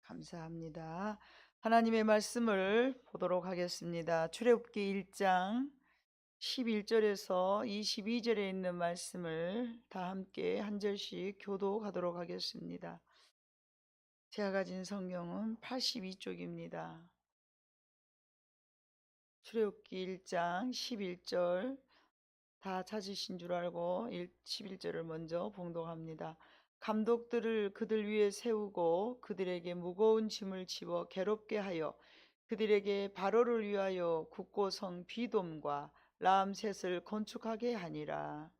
감사합니다. 하나님의 말씀을 보도록 하겠습니다. 출애굽기 1장 11절에서 22절에 있는 말씀을 다 함께 한 절씩 교독하도록 하겠습니다. 제가 가진 성경은 82쪽입니다. 출애굽기 1장 11절 다 찾으신 줄 알고 11절을 먼저 봉독합니다. 감독들을 그들 위에 세우고 그들에게 무거운 짐을 집어 괴롭게 하여 그들에게 바로를 위하여 국고성 비돔과 라암셋을 건축하게 하니라.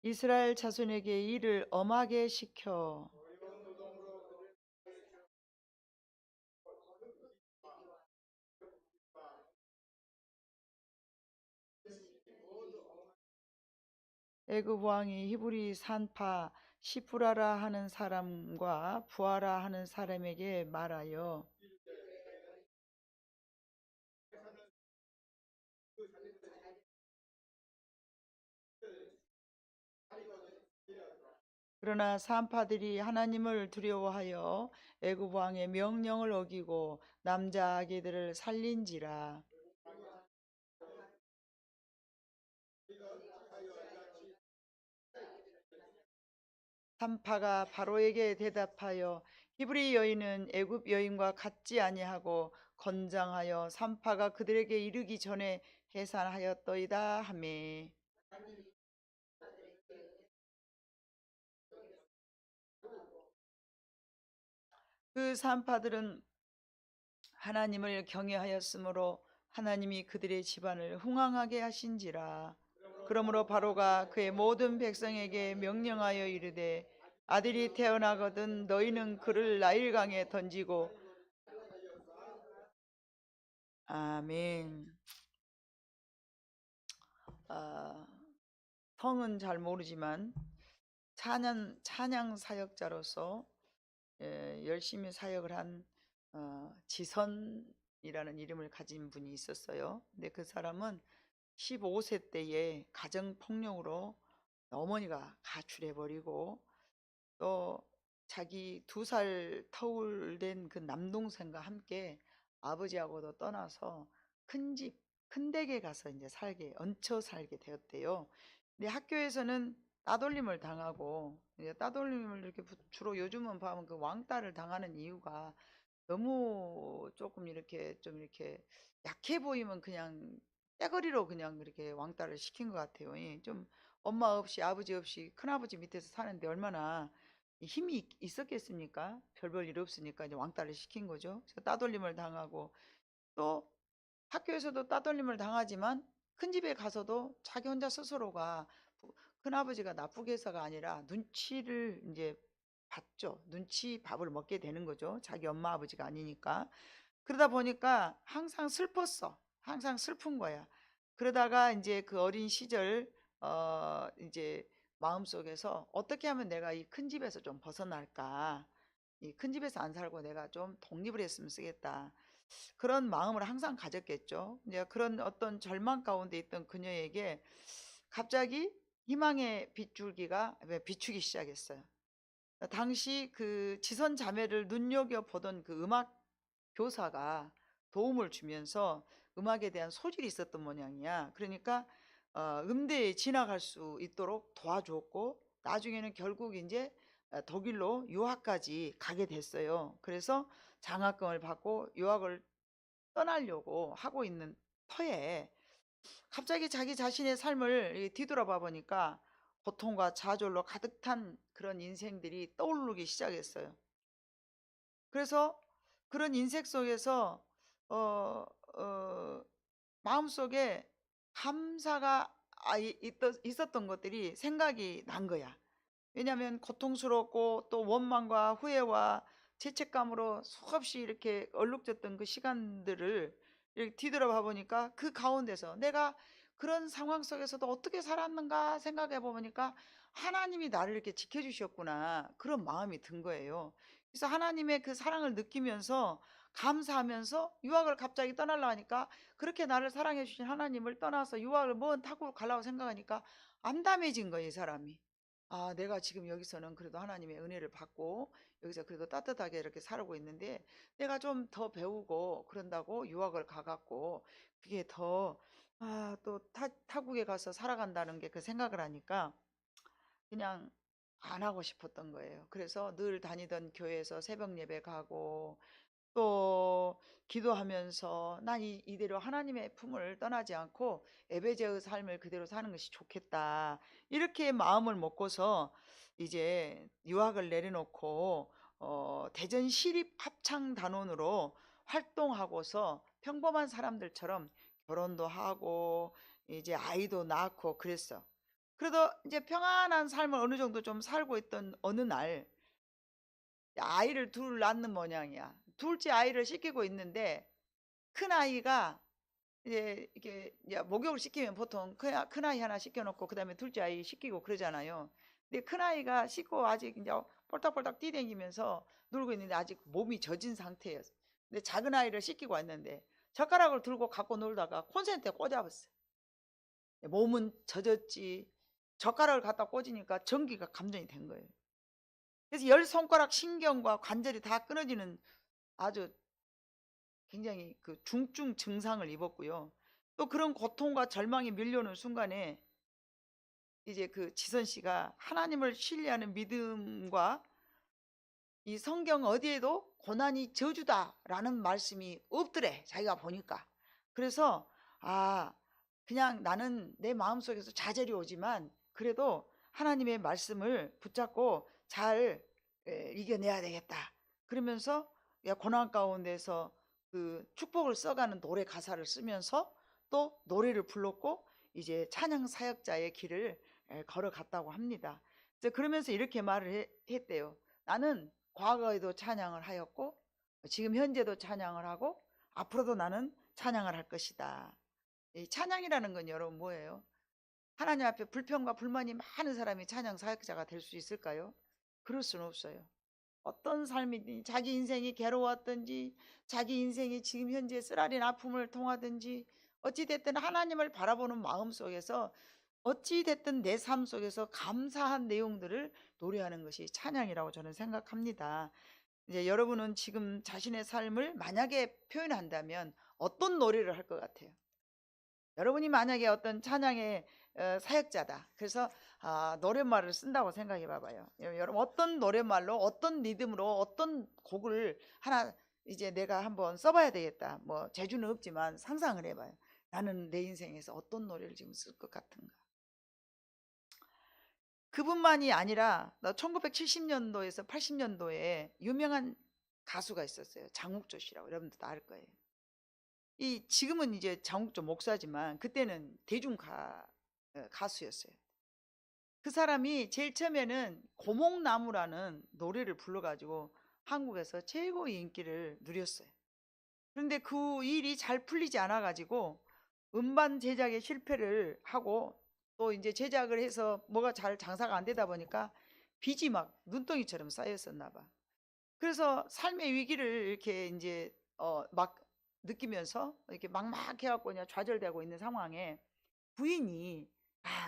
이스라엘 자손에게 이를 엄하게 시켜 애굽 왕이 히브리 산파 시프라라 하는 사람과 부하라 하는 사람에게 말하여 그러나 산파들이 하나님을 두려워하여 애굽 왕의 명령을 어기고 남자 아기들을 살린지라. 산파가 바로에게 대답하여 히브리 여인은 애굽 여인과 같지 아니하고 건장하여 산파가 그들에게 이르기 전에 해산하였더이다 하매. 그 산파들은 하나님을 경외하였으므로 하나님이 그들의 집안을 흥왕하게 하신지라. 그러므로 바로가 그의 모든 백성에게 명령하여 이르되 아들이 태어나거든 너희는 그를 나일강에 던지고. 아멘. 성은 잘 모르지만 찬양 사역자로서 열심히 사역을 한 지선이라는 이름을 가진 분이 있었어요. 근데 그 사람은 15세 때에 가정폭력으로 어머니가 가출해버리고 또 자기 2살 터울된 그 남동생과 함께 아버지하고도 떠나서 큰 댁에 가서 이제 얹혀 살게 되었대요. 근데 학교에서는 따돌림을 당하고, 따돌림을 이렇게 주로 요즘은 보면 그 왕따를 당하는 이유가 너무 조금 이렇게 좀 이렇게 약해 보이면 그냥 떼거리로 그냥 이렇게 왕따를 시킨 것 같아요. 좀 엄마 없이 아버지 없이 큰아버지 밑에서 사는데 얼마나 힘이 있었겠습니까? 별볼 일 없으니까 이제 왕따를 시킨 거죠. 그래서 따돌림을 당하고 또 학교에서도 따돌림을 당하지만 큰 집에 가서도 자기 혼자 스스로가 큰아버지가 나쁘게 해서가 아니라 눈치를 이제 봤죠. 눈치 밥을 먹게 되는 거죠. 자기 엄마 아버지가 아니니까. 그러다 보니까 항상 슬펐어. 항상 슬픈 거야. 그러다가 이제 그 어린 시절 이제 마음속에서 어떻게 하면 내가 이 큰 집에서 좀 벗어날까? 이 큰 집에서 안 살고 내가 좀 독립을 했으면 쓰겠다. 그런 마음을 항상 가졌겠죠. 이제 그런 어떤 절망 가운데 있던 그녀에게 갑자기 희망의 빗줄기가 비추기 시작했어요. 당시 그 지선 자매를 눈여겨보던 그 음악 교사가 도움을 주면서 음악에 대한 소질이 있었던 모양이야. 그러니까 음대에 진학할 수 있도록 도와줬고 나중에는 결국 이제 독일로 유학까지 가게 됐어요. 그래서 장학금을 받고 유학을 떠나려고 하고 있는 터에 갑자기 자기 자신의 삶을 뒤돌아봐 보니까 고통과 좌절로 가득 탄 그런 인생들이 떠오르기 시작했어요. 그래서 그런 인생 속에서 어, 어, 마음속에 감사가 있었던 것들이 생각이 난 거야. 왜냐하면 고통스럽고 또 원망과 후회와 죄책감으로 수없이 이렇게 얼룩졌던 그 시간들을 이렇게 뒤돌아봐 보니까 그 가운데서 내가 그런 상황 속에서도 어떻게 살았는가 생각해 보니까 하나님이 나를 이렇게 지켜주셨구나 그런 마음이 든 거예요. 그래서 하나님의 그 사랑을 느끼면서 감사하면서 유학을 갑자기 떠나려 하니까, 그렇게 나를 사랑해 주신 하나님을 떠나서 유학을 먼 타고 가려고 생각하니까 암담해진 거예요, 이 사람이. 아, 내가 지금 여기서는 그래도 하나님의 은혜를 받고 여기서 그래도 따뜻하게 이렇게 살고 있는데, 내가 좀 더 배우고 그런다고 유학을 가갖고 그게 더, 또 타국에 가서 살아간다는 게 그 생각을 하니까 그냥 안 하고 싶었던 거예요. 그래서 늘 다니던 교회에서 새벽 예배 가고 또 기도하면서 난 이대로 하나님의 품을 떠나지 않고 에베제의 삶을 그대로 사는 것이 좋겠다, 이렇게 마음을 먹고서 이제 유학을 내려놓고 대전 시립 합창 단원으로 활동하고서 평범한 사람들처럼 결혼도 하고 이제 아이도 낳고 그랬어. 그래도 이제 평안한 삶을 어느 정도 좀 살고 있던 어느 날 아이를 둘 낳는 모양이야. 둘째 아이를 시키고 있는데 큰 아이가 이제 이렇게 이제 목욕을 시키면 보통 큰 아이 하나 시켜놓고 그다음에 둘째 아이 시키고 그러잖아요. 근데 큰 아이가 씻고 아직 이제 폴딱폴딱 뛰댕기면서 놀고 있는데 아직 몸이 젖은 상태였어. 근데 작은 아이를 시키고 왔는데 젓가락을 들고 갖고 놀다가 콘센트에 꽂아봤어. 몸은 젖었지. 젓가락을 갖다 꽂으니까 전기가 감전이 된 거예요. 그래서 열 손가락 신경과 관절이 다 끊어지는 아주 굉장히 그 중증 증상을 입었고요. 또 그런 고통과 절망이 밀려오는 순간에 이제 그 지선 씨가 하나님을 신뢰하는 믿음과 이 성경 어디에도 고난이 저주다라는 말씀이 없더래, 자기가 보니까. 그래서 그냥 나는 내 마음속에서 좌절이 오지만 그래도 하나님의 말씀을 붙잡고 잘 이겨내야 되겠다, 그러면서 고난 가운데서 그 축복을 써가는 노래 가사를 쓰면서 또 노래를 불렀고 이제 찬양 사역자의 길을 걸어갔다고 합니다. 그러면서 이렇게 말을 했대요. 나는 과거에도 찬양을 하였고 지금 현재도 찬양을 하고 앞으로도 나는 찬양을 할 것이다. 이 찬양이라는 건 여러분 뭐예요? 하나님 앞에 불평과 불만이 많은 사람이 찬양 사역자가 될 수 있을까요? 그럴 수는 없어요. 어떤 삶이든지 자기 인생이 괴로웠든지 자기 인생이 지금 현재 쓰라린 아픔을 통하든지 어찌됐든 하나님을 바라보는 마음 속에서 어찌됐든 내 삶 속에서 감사한 내용들을 노래하는 것이 찬양이라고 저는 생각합니다. 이제 여러분은 지금 자신의 삶을 만약에 표현한다면 어떤 노래를 할 것 같아요? 여러분이 만약에 어떤 찬양의 사역자다. 그래서 노랫말을 쓴다고 생각해 봐봐요. 여러분 어떤 노랫말로 어떤 리듬으로 어떤 곡을 하나 이제 내가 한번 써봐야 되겠다. 뭐 재주는 없지만 상상을 해봐요. 나는 내 인생에서 어떤 노래를 지금 쓸 것 같은가. 그뿐만이 아니라 1970년도에서 80년도에 유명한 가수가 있었어요. 장욱조 씨라고, 여러분들도 알 거예요. 지금은 이제 장욱조 목사지만 그때는 가수였어요. 그 사람이 제일 처음에는 고목나무라는 노래를 불러가지고 한국에서 최고의 인기를 누렸어요. 그런데 그 일이 잘 풀리지 않아 가지고 음반 제작에 실패를 하고 또 이제 제작을 해서 뭐가 잘 장사가 안 되다 보니까 빚이 막 눈덩이처럼 쌓였었나 봐. 그래서 삶의 위기를 이렇게 이제 막 느끼면서 이렇게 막막해 갖고 그냥 좌절되고 있는 상황에 부인이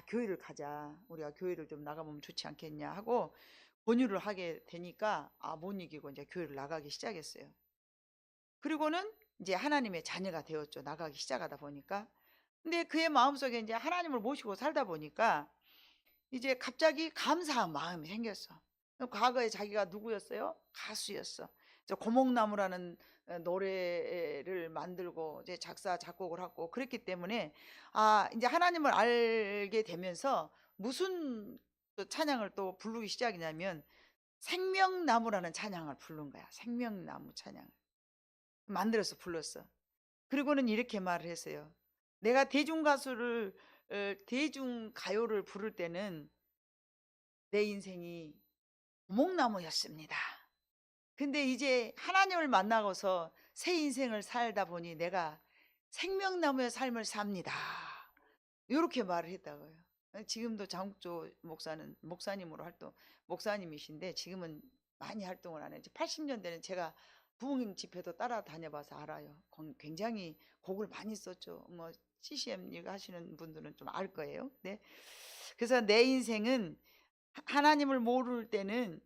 교회를 가자, 우리가 교회를 좀 나가보면 좋지 않겠냐 하고 권유를 하게 되니까 못 이기고 이제 교회를 나가기 시작했어요. 그리고는 이제 하나님의 자녀가 되었죠, 나가기 시작하다 보니까. 근데 그의 마음속에 이제 하나님을 모시고 살다 보니까 이제 갑자기 감사한 마음이 생겼어. 과거에 자기가 누구였어요? 가수였어. 고목나무라는 노래를 만들고 이제 작사 작곡을 하고 그랬기 때문에 이제 하나님을 알게 되면서 무슨 또 찬양을 또 부르기 시작이냐면 생명나무라는 찬양을 부른 거야. 생명나무 찬양을 만들어서 불렀어. 그리고는 이렇게 말을 했어요. 내가 대중가요를 부를 때는 내 인생이 고목나무였습니다. 근데 이제 하나님을 만나고서 새 인생을 살다 보니 내가 생명나무의 삶을 삽니다. 이렇게 말을 했다고요. 지금도 장욱조 목사는 목사님으로 목사님이신데 지금은 많이 활동을 안 했지. 80년대는 제가 부흥 집회도 따라다녀봐서 알아요. 굉장히 곡을 많이 썼죠. 뭐 CCM 이거 하시는 분들은 좀 알 거예요. 네. 그래서 내 인생은 하나님을 모를 때는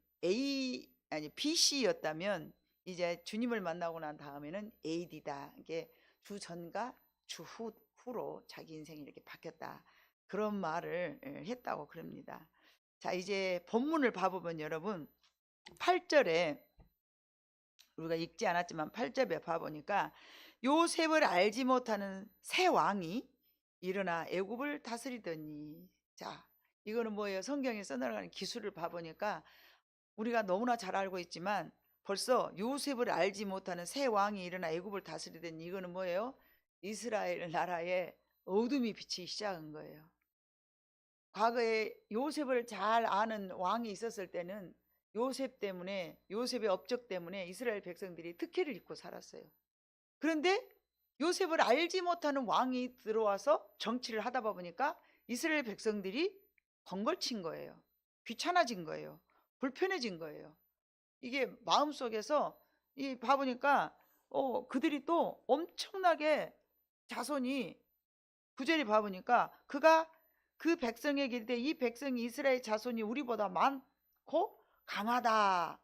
BC였다면 이제 주님을 만나고 난 다음에는 AD다. 이게 주 전과 주 후로 자기 인생이 이렇게 바뀌었다. 그런 말을 했다고 그럽니다. 자, 이제 본문을 봐보면 여러분 8절에 우리가 읽지 않았지만 8절에 봐보니까 요셉을 알지 못하는 새 왕이 일어나 애굽을 다스리더니, 자, 이거는 뭐예요? 성경에 써나가는 기술을 봐보니까 우리가 너무나 잘 알고 있지만 벌써 요셉을 알지 못하는 새 왕이 일어나 애굽을 다스리더니, 이거는 뭐예요? 이스라엘 나라에 어둠이 비치기 시작한 거예요. 과거에 요셉을 잘 아는 왕이 있었을 때는 요셉 때문에, 요셉의 업적 때문에 이스라엘 백성들이 특혜를 입고 살았어요. 그런데 요셉을 알지 못하는 왕이 들어와서 정치를 하다 보니까 이스라엘 백성들이 덩걸친 거예요. 귀찮아진 거예요. 불편해진 거예요. 이게 마음속에서 이 봐보니까 그들이 또 엄청나게 자손이, 구절이 봐보니까 그가 그 백성에게 이르되 이 백성이 이스라엘 자손이 우리보다 많고 강하다.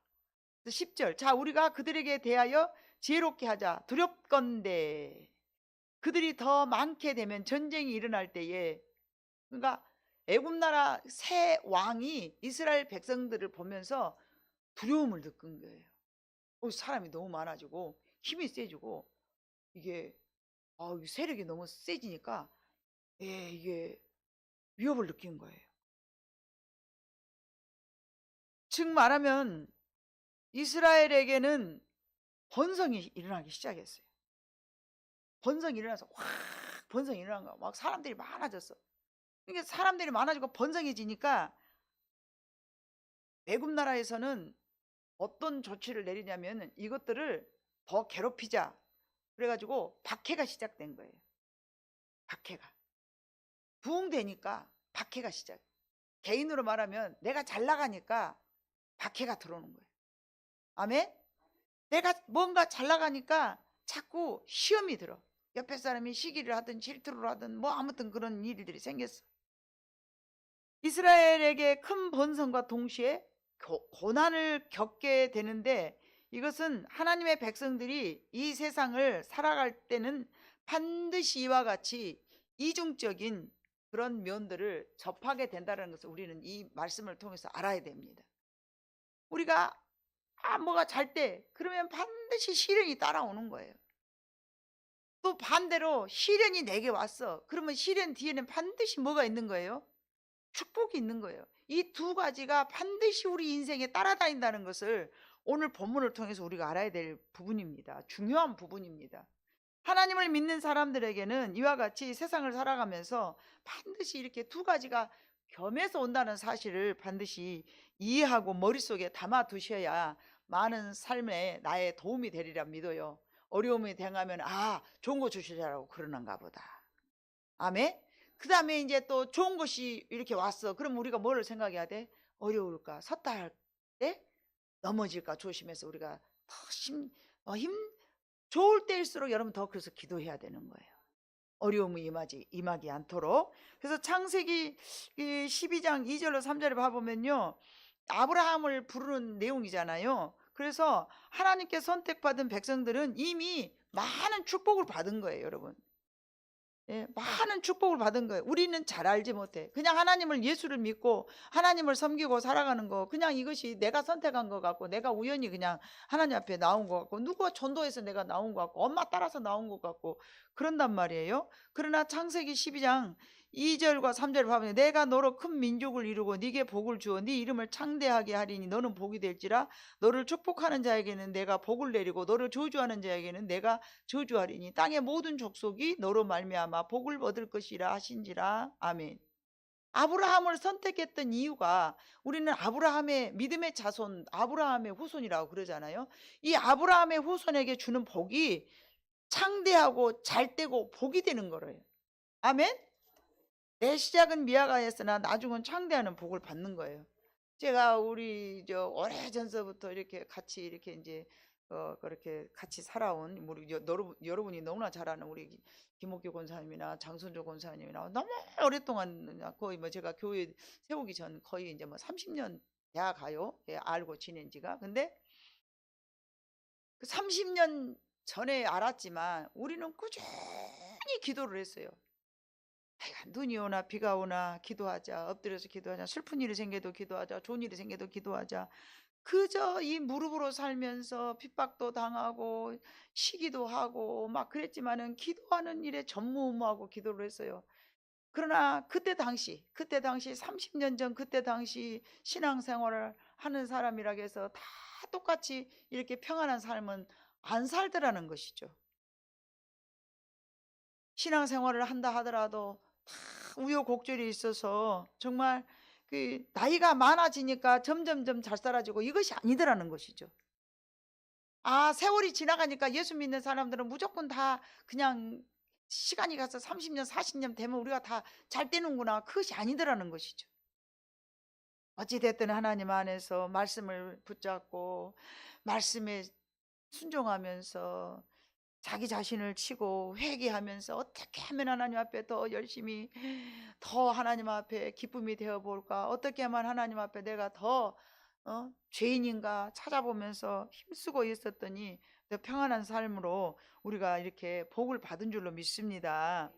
10절, 자 우리가 그들에게 대하여 지혜롭게 하자. 두렵건대 그들이 더 많게 되면 전쟁이 일어날 때에, 그러니까 애굽 나라 새 왕이 이스라엘 백성들을 보면서 두려움을 느낀 거예요. 사람이 너무 많아지고 힘이 세지고 이게 세력이 너무 세지니까 이게 위협을 느낀 거예요. 즉 말하면 이스라엘에게는 번성이 일어나기 시작했어요. 번성이 일어나서 확 번성이 일어난 거, 막 사람들이 많아졌어. 그러니까 사람들이 많아지고 번성해지니까 애굽 나라에서는 어떤 조치를 내리냐면 이것들을 더 괴롭히자. 그래가지고 박해가 시작된 거예요. 박해가 부흥되니까 박해가 시작. 개인으로 말하면 내가 잘 나가니까 박해가 들어오는 거예요. 아멘. 내가 뭔가 잘 나가니까 자꾸 시험이 들어. 옆에 사람이 시기를 하든 질투를 하든 뭐 아무튼 그런 일들이 생겼어. 이스라엘에게 큰 번성과 동시에 고난을 겪게 되는데, 이것은 하나님의 백성들이 이 세상을 살아갈 때는 반드시 이와 같이 이중적인 그런 면들을 접하게 된다는 것을 우리는 이 말씀을 통해서 알아야 됩니다. 우리가 뭐가 잘 때 그러면 반드시 시련이 따라오는 거예요. 또 반대로 시련이 내게 왔어. 그러면 시련 뒤에는 반드시 뭐가 있는 거예요? 축복이 있는 거예요. 이 두 가지가 반드시 우리 인생에 따라다닌다는 것을 오늘 본문을 통해서 우리가 알아야 될 부분입니다. 중요한 부분입니다. 하나님을 믿는 사람들에게는 이와 같이 세상을 살아가면서 반드시 이렇게 두 가지가 겸해서 온다는 사실을 반드시 이해하고 머릿속에 담아 두셔야 많은 삶에 나의 도움이 되리라 믿어요. 어려움이 당하면 좋은 거 주시라고 그러는가 보다. 아멘. 그 다음에 이제 또 좋은 것이 이렇게 왔어. 그럼 우리가 뭐를 생각해야 돼? 어려울까? 섰다 할 때 넘어질까 조심해서 우리가 더 힘 좋을 때일수록 여러분 더 그래서 기도해야 되는 거예요. 어려움이 임하지 않도록. 그래서 창세기 12장 2절로 3절을 봐보면요, 아브라함을 부르는 내용이잖아요. 그래서 하나님께 선택받은 백성들은 이미 많은 축복을 받은 거예요, 여러분. 많은 축복을 받은 거예요. 우리는 잘 알지 못해. 그냥 하나님을, 예수를 믿고 하나님을 섬기고 살아가는 거, 그냥 이것이 내가 선택한 것 같고, 내가 우연히 그냥 하나님 앞에 나온 것 같고, 누가 전도해서 내가 나온 것 같고, 엄마 따라서 나온 것 같고 그런단 말이에요. 그러나 창세기 12장 2절과 3절을 보면 내가 너로 큰 민족을 이루고 네게 복을 주어 네 이름을 창대하게 하리니 너는 복이 될지라. 너를 축복하는 자에게는 내가 복을 내리고 너를 저주하는 자에게는 내가 저주하리니 땅의 모든 족속이 너로 말미암아 복을 얻을 것이라 하신지라. 아멘. 아브라함을 선택했던 이유가, 우리는 아브라함의 믿음의 자손, 아브라함의 후손이라고 그러잖아요. 이 아브라함의 후손에게 주는 복이 창대하고 잘되고 복이 되는 거예요. 아멘. 내 시작은 미약하였으나 나중은 창대하는 복을 받는 거예요. 제가 우리 저 오래전서부터 이렇게 같이 이렇게 이제 그렇게 같이 살아온 우리 여러분이 너무나 잘 아는 우리 김옥규 권사님이나 장선조 권사님이나 너무 오랫동안 거의 뭐 제가 교회 세우기 전 거의 이제 뭐 30년 돼야 가요. 예, 알고 지낸 지가. 근데 그 30년 전에 알았지만 우리는 꾸준히 기도를 했어요. 하여간 눈이 오나 비가 오나 기도하자. 엎드려서 기도하자. 슬픈 일이 생겨도 기도하자. 좋은 일이 생겨도 기도하자. 그저 이 무릎으로 살면서 핍박도 당하고 시기도 하고 막 그랬지만은 기도하는 일에 전무후무하고 기도를 했어요. 그러나 그때 당시 30년 전 그때 당시 신앙생활을 하는 사람이라고 해서 다 똑같이 이렇게 평안한 삶은 안 살더라는 것이죠. 신앙생활을 한다 하더라도 다 우여곡절이 있어서 정말 그 나이가 많아지니까 점점점 잘 살아지고 이것이 아니더라는 것이죠. 아, 세월이 지나가니까 예수 믿는 사람들은 무조건 다 그냥 시간이 가서 30년 40년 되면 우리가 다 잘 되는구나. 그것이 아니더라는 것이죠. 어찌됐든 하나님 안에서 말씀을 붙잡고 말씀에 순종하면서 자기 자신을 치고 회개하면서 어떻게 하면 하나님 앞에 더 열심히 더 하나님 앞에 기쁨이 되어 볼까, 어떻게 하면 하나님 앞에 내가 더 죄인인가 찾아보면서 힘쓰고 있었더니 더 평안한 삶으로 우리가 이렇게 복을 받은 줄로 믿습니다.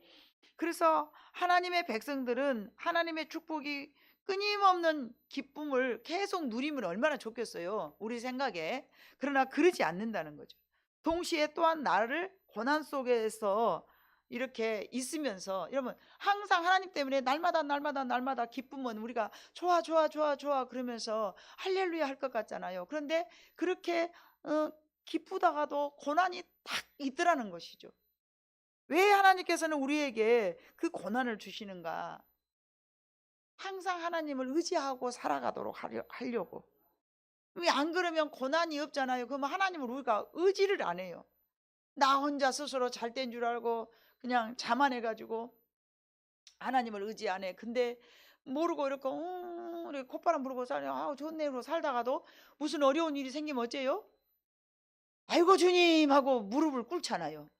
그래서 하나님의 백성들은 하나님의 축복이 끊임없는 기쁨을 계속 누리면 얼마나 좋겠어요, 우리 생각에. 그러나 그러지 않는다는 거죠. 동시에 또한 나를 고난 속에서 이렇게 있으면서, 여러분 항상 하나님 때문에 날마다 기쁨은 우리가 좋아 좋아 좋아 좋아 그러면서 할렐루야 할 것 같잖아요. 그런데 그렇게 기쁘다가도 고난이 딱 있더라는 것이죠. 왜 하나님께서는 우리에게 그 고난을 주시는가? 항상 하나님을 의지하고 살아가도록 하려고. 왜 안 그러면 고난이 없잖아요. 그러면 하나님을 우리가 의지를 안 해요. 나 혼자 스스로 잘 된 줄 알고 그냥 자만해가지고 하나님을 의지 안 해. 근데 모르고 이렇게 콧바람 부르고 살려. 아우 좋네 그러고 살다가도 무슨 어려운 일이 생기면 어째요? 아이고 주님 하고 무릎을 꿇잖아요.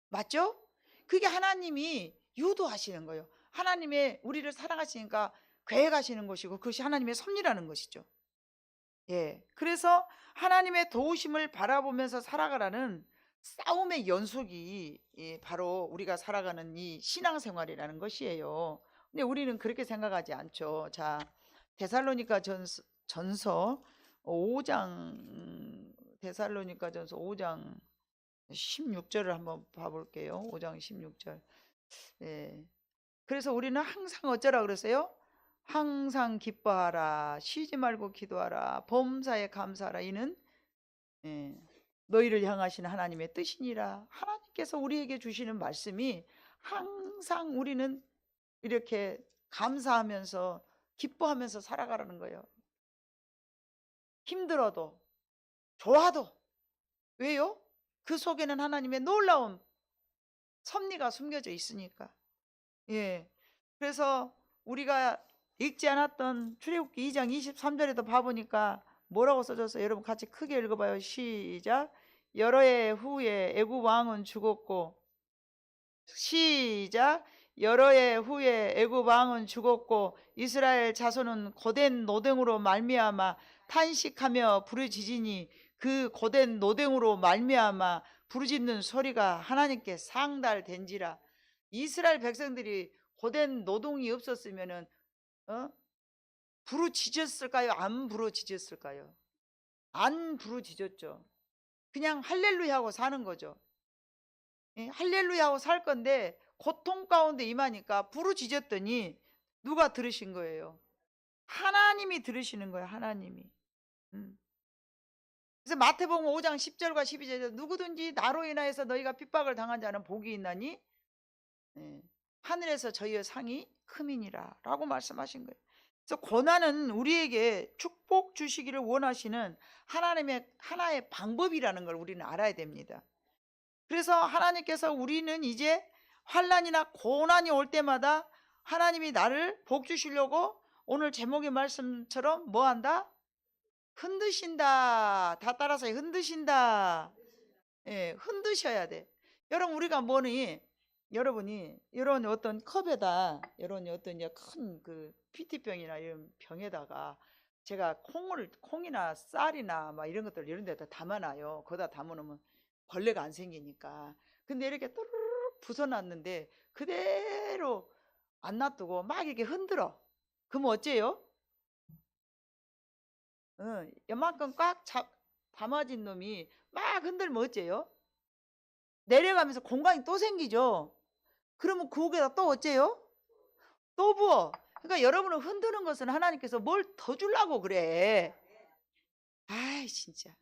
맞죠? 그게 하나님이 유도하시는 거예요. 하나님의 우리를 사랑하시니까 계획하시는 것이고 그것이 하나님의 섭리라는 것이죠. 예. 그래서 하나님의 도우심을 바라보면서 살아가라는 싸움의 연속이 바로 우리가 살아가는 이 신앙생활이라는 것이에요. 근데 우리는 그렇게 생각하지 않죠. 자, 데살로니가 전서 5장, 데살로니가 전서 5장 16절을 한번 봐볼게요. 5장 16절. 예. 그래서 우리는 항상 어쩌라 그랬어요? 항상 기뻐하라, 쉬지 말고 기도하라, 범사에 감사하라. 이는 예, 너희를 향하신 하나님의 뜻이니라. 하나님께서 우리에게 주시는 말씀이 항상 우리는 이렇게 감사하면서 기뻐하면서 살아가라는 거예요. 힘들어도 좋아도. 왜요? 그 속에는 하나님의 놀라운 섭리가 숨겨져 있으니까. 예. 그래서 우리가 읽지 않았던 출애굽기 2장 23절에도 봐보니까 뭐라고 써졌어요? 여러분 같이 크게 읽어봐요. 시작. 여러 해 후에 애굽 왕은 죽었고, 시작. 여러 해 후에 애굽 왕은 죽었고 이스라엘 자손은 고된 노동으로 말미암아 탄식하며 부르짖으니 그 고된 노동으로 말미암아 부르짖는 소리가 하나님께 상달된지라. 이스라엘 백성들이 고된 노동이 없었으면은 부르짖었을까요? 안 부르짖었을까요? 안 부르짖었죠. 그냥 할렐루야 하고 사는 거죠. 예, 할렐루야 하고 살 건데 고통 가운데 임하니까 부르짖었더니 누가 들으신 거예요? 하나님이 들으시는 거예요. 하나님이. 그래서 마태복음 5장 10절과 12절에 누구든지 나로 인하여서 너희가 핍박을 당한 자는 복이 있나니 하늘에서 저희의 상이 크민이라 라고 말씀하신 거예요. 그래서 고난은 우리에게 축복 주시기를 원하시는 하나님의 하나의 방법이라는 걸 우리는 알아야 됩니다. 그래서 하나님께서 우리는 이제 환난이나 고난이 올 때마다 하나님이 나를 복 주시려고 오늘 제목의 말씀처럼 뭐 한다? 흔드신다. 다 따라서 흔드신다. 예, 흔드셔야 돼. 여러분, 우리가 뭐니? 여러분이 이런 어떤 컵에다 이런 어떤 큰 그 PT병이나 이런 병에다가 제가 콩이나 쌀이나 막 이런 것들 이런 데다 담아놔요. 거기다 담아놓으면 벌레가 안 생기니까. 근데 이렇게 또르륵 부숴놨는데 그대로 안 놔두고 막 이렇게 흔들어. 그러면 어째요? 이만큼 꽉 담아진 놈이 막 흔들면 어째요? 내려가면서 공간이 또 생기죠. 그러면 그 속에다 또 어째요? 또 부어. 그러니까 여러분을 흔드는 것은 하나님께서 뭘 더 주려고 그래. 아이 진짜.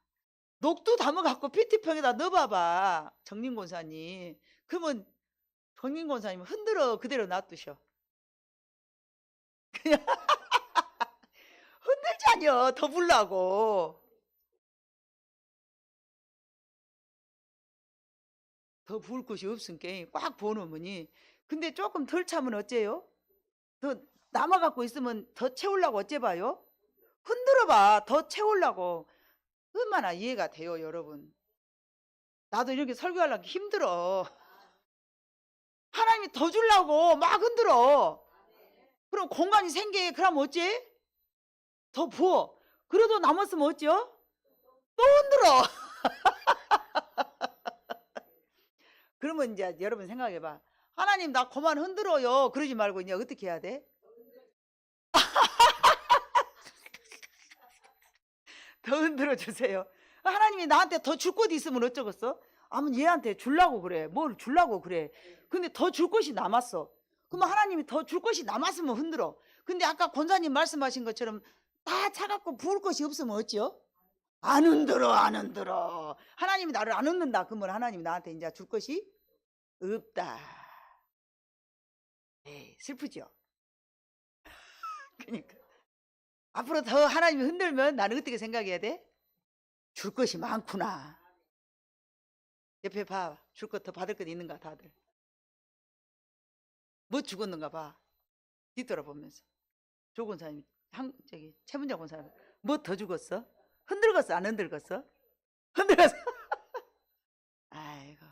녹두 담아갖고 PT병에다 넣어봐봐. 정림권사님. 그러면 정림권사님 흔들어 그대로 놔두셔. 그냥 흔들자뇨. 더 불라고. 더 부을 곳이 없으니까 꽉 부어놓으니. 근데 조금 덜 차면 어째요? 더 남아갖고 있으면 더 채우려고 어째봐요? 흔들어봐. 더 채우려고. 얼마나 이해가 돼요, 여러분. 나도 이렇게 설교하려고 힘들어. 하나님이 더 주려고 막 흔들어. 그럼 공간이 생겨. 그럼 어째? 더 부어. 그래도 남았으면 어째요? 또 흔들어. 그러면 이제 여러분 생각해봐. 하나님 나 그만 흔들어요. 그러지 말고 이제 어떻게 해야 돼? 더 흔들어 주세요. 하나님이 나한테 더 줄 것 있으면 어쩌겠어? 아무 얘한테 주려고 그래. 뭘 주려고 그래. 근데 더 줄 것이 남았어. 그러면 하나님이 더 줄 것이 남았으면 흔들어. 근데 아까 권사님 말씀하신 것처럼 다 차갑고 부을 것이 없으면 어찌요? 안 흔들어, 안 흔들어. 하나님이 나를 안 흔든다. 그러면 하나님이 나한테 이제 줄 것이 없다. 에이, 슬프죠? 그러니까 앞으로 더 하나님이 흔들면 나는 어떻게 생각해야 돼? 줄 것이 많구나. 옆에 봐. 줄 것 더 받을 것 있는가 다들. 뭐 죽었는가 봐. 뒤돌아보면서. 조 권사님, 저기 최문자 권사님 뭐 더 죽었어? 흔들었어? 안 흔들었어? 흔들었어. 아이고.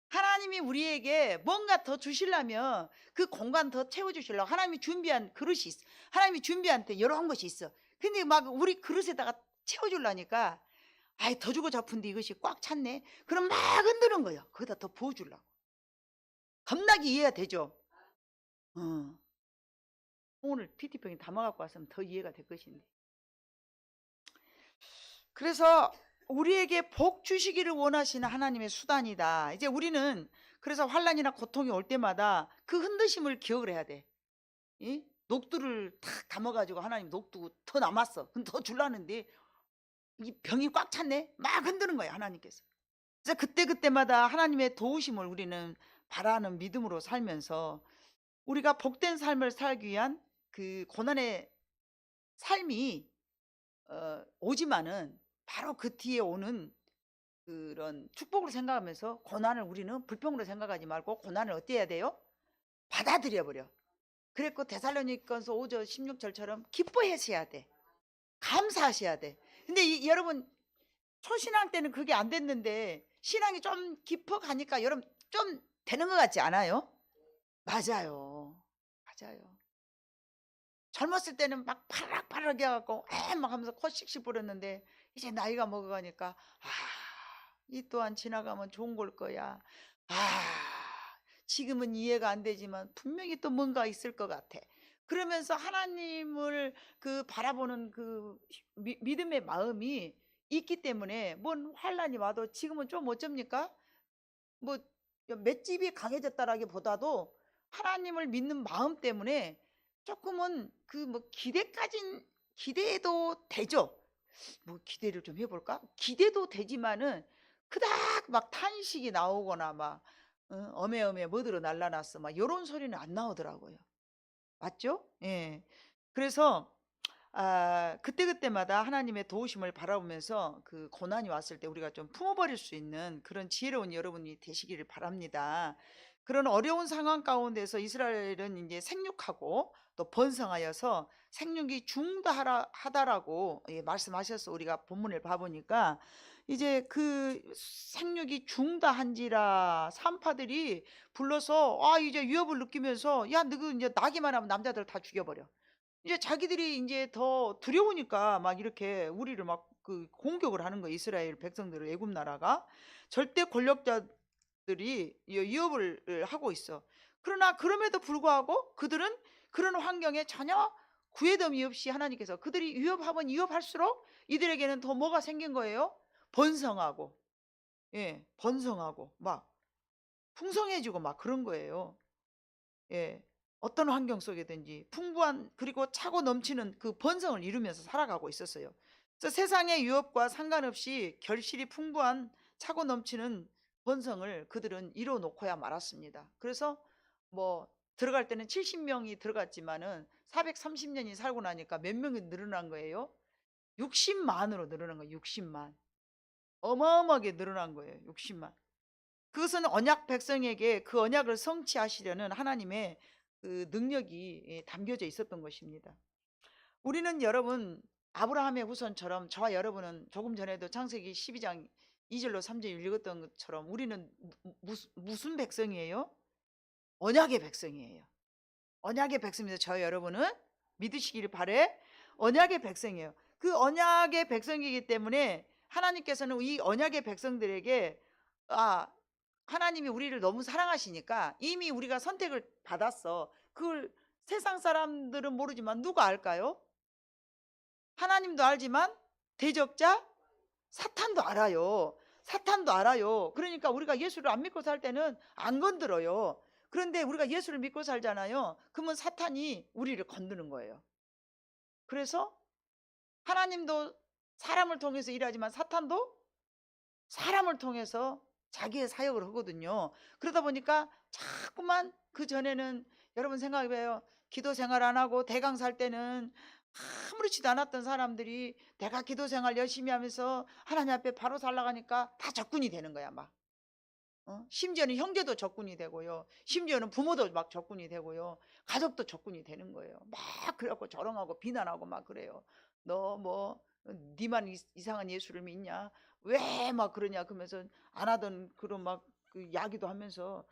하나님이 우리에게 뭔가 더 주시려면 그 공간 더 채워주시려고 하나님이 준비한 그릇이 있어. 하나님이 준비한 데 여러 것이 있어. 근데 막 우리 그릇에다가 채워주려니까 아이 더 주고 싶은데 이것이 꽉 찼네. 그럼 막 흔드는 거예요. 거기다 더 부어주려고. 겁나게 이해가 되죠. 오늘 PT병에 담아갖고 왔으면 더 이해가 될 것인데. 그래서 우리에게 복 주시기를 원하시는 하나님의 수단이다. 이제 우리는 그래서 환난이나 고통이 올 때마다 그 흔드심을 기억을 해야 돼. 이? 녹두를 탁 담아가지고 하나님 녹두 더 남았어. 그럼 더 줄라는데 이 병이 꽉 찼네. 막 흔드는 거야 하나님께서. 그래서 그때마다 하나님의 도우심을 우리는 바라는 믿음으로 살면서 우리가 복된 삶을 살기 위한 그 고난의 삶이 오지만은 바로 그 뒤에 오는 그런 축복을 생각하면서 고난을 우리는 불평으로 생각하지 말고 고난을 어떻게 해야 돼요? 받아들여 버려. 그랬고 데살로니가서 5절 16절처럼 기뻐하셔야 돼. 감사하셔야 돼. 근데 여러분 초신앙 때는 그게 안 됐는데 신앙이 좀 깊어 가니까 여러분 좀 되는 것 같지 않아요? 맞아요. 맞아요. 젊었을 때는 막 파락파락 해갖고 막 하면서 코 씩씩 부렸는데 이제 나이가 먹어가니까 이 또한 지나가면 좋은 걸 거야. 지금은 이해가 안 되지만 분명히 또 뭔가 있을 것 같아. 그러면서 하나님을 그 바라보는 그 믿음의 마음이 있기 때문에 뭔 환난이 와도 지금은 좀 어쩝니까? 뭐 맷집이 강해졌다라기보다도 하나님을 믿는 마음 때문에 조금은 그 뭐 기대도 되죠. 뭐 기대를 좀 해볼까? 기대도 되지만은 그닥 막 탄식이 나오거나 막 어메어메 뭐들어 날라났어 막 이런 소리는 안 나오더라고요. 맞죠? 예. 그래서 그때그때마다 하나님의 도우심을 바라보면서 그 고난이 왔을 때 우리가 좀 품어버릴 수 있는 그런 지혜로운 여러분이 되시기를 바랍니다. 그런 어려운 상황 가운데서 이스라엘은 이제 생육하고 또 번성하여서 생육이 중다하다라고 말씀하셔서 우리가 본문을 봐보니까 이제 그 생육이 중다한지라 산파들이 불러서 이제 위협을 느끼면서 야 너그 이제 나기만 하면 남자들 다 죽여버려. 이제 자기들이 이제 더 두려우니까 막 이렇게 우리를 막 그 공격을 하는 거예요. 이스라엘 백성들을 애굽 나라가 절대 권력자들이 위협을 하고 있어. 그러나 그럼에도 불구하고 그들은 그런 환경에 전혀 구애됨이 없이 하나님께서 그들이 위협하면 위협할수록 이들에게는 더 뭐가 생긴 거예요? 번성하고, 번성하고 막 풍성해지고 막 그런 거예요. 어떤 환경 속에든지 풍부한 그리고 차고 넘치는 그 번성을 이루면서 살아가고 있었어요. 그래서 세상의 유업과 상관없이 결실이 풍부한 차고 넘치는 번성을 그들은 이뤄 놓고야 말았습니다. 그래서 뭐 들어갈 때는 70명이 들어갔지만은 430년이 살고 나니까 몇 명이 늘어난 거예요? 60만으로 늘어난 거예요. 60만. 어마어마하게 늘어난 거예요. 60만. 그것은 언약 백성에게 그 언약을 성취하시려는 하나님의 그 능력이 담겨져 있었던 것입니다. 우리는 여러분 아브라함의 후손처럼 저와 여러분은 조금 전에도 창세기 12장 2절로 3절 읽었던 것처럼 우리는 무슨 백성이에요? 언약의 백성이에요. 언약의 백성입니다. 저와 여러분은 믿으시기를 바래. 언약의 백성이에요. 그 언약의 백성이기 때문에 하나님께서는 이 언약의 백성들에게 하나님이 우리를 너무 사랑하시니까 이미 우리가 선택을 받았어. 그걸 세상 사람들은 모르지만 누가 알까요? 하나님도 알지만 대적자 사탄도 알아요. 사탄도 알아요. 그러니까 우리가 예수를 안 믿고 살 때는 안 건드려요. 그런데 우리가 예수를 믿고 살잖아요. 그러면 사탄이 우리를 건드는 거예요. 그래서 하나님도 사람을 통해서 일하지만 사탄도 사람을 통해서 자기의 사역을 하거든요. 그러다 보니까 자꾸만 그 전에는 여러분 생각해봐요. 기도 생활 안 하고 대강 살 때는 아무렇지도 않았던 사람들이 내가 기도 생활 열심히 하면서 하나님 앞에 바로 살아가니까 다 적군이 되는 거야 막. 심지어는 형제도 적군이 되고요. 심지어는 부모도 막 적군이 되고요. 가족도 적군이 되는 거예요. 막 그래갖고 조롱하고 비난하고 막 그래요. 너 뭐 니만 이상한 예수를 믿냐? 왜 막 그러냐? 그러면서 안 하던 그런 막 그 야기도 하면서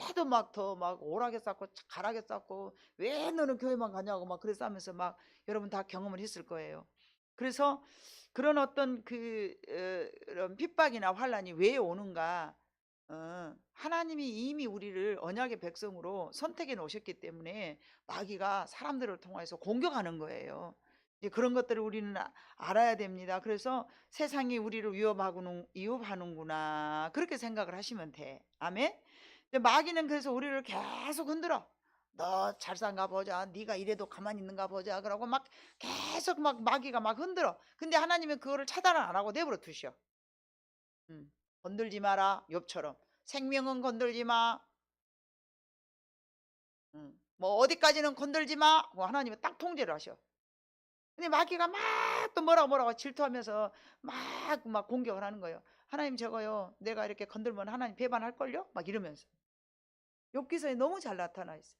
하도 막 더 막 오라게 쌓고 가라게 쌓고 왜 너는 교회만 가냐고 막 그래서 하면서 막 여러분 다 경험을 했을 거예요. 그래서 그런 어떤 그런 핍박이나 환란이 왜 오는가? 하나님이 이미 우리를 언약의 백성으로 선택해 놓으셨기 때문에 마귀가 사람들을 통해서 공격하는 거예요. 이제 그런 것들을 우리는 알아야 됩니다. 그래서 세상이 우리를 위협하는구나 그렇게 생각을 하시면 돼. 아멘. 마귀는 그래서 우리를 계속 흔들어. 너 잘 산가 보자. 네가 이래도 가만히 있는가 보자. 그러고 막 계속 막 마귀가 막 흔들어. 근데 하나님은 그거를 차단을 안 하고 내버려 두셔. 건들지 마라. 욥처럼. 생명은 건들지 마. 뭐 어디까지는 건들지 마. 하나님은 딱 통제를 하셔. 근데 마귀가 막 또 뭐라고 질투하면서 막 공격을 하는 거예요. 하나님 저거요. 내가 이렇게 건들면 하나님 배반할걸요? 막 이러면서. 욥기서에 너무 잘 나타나 있어요.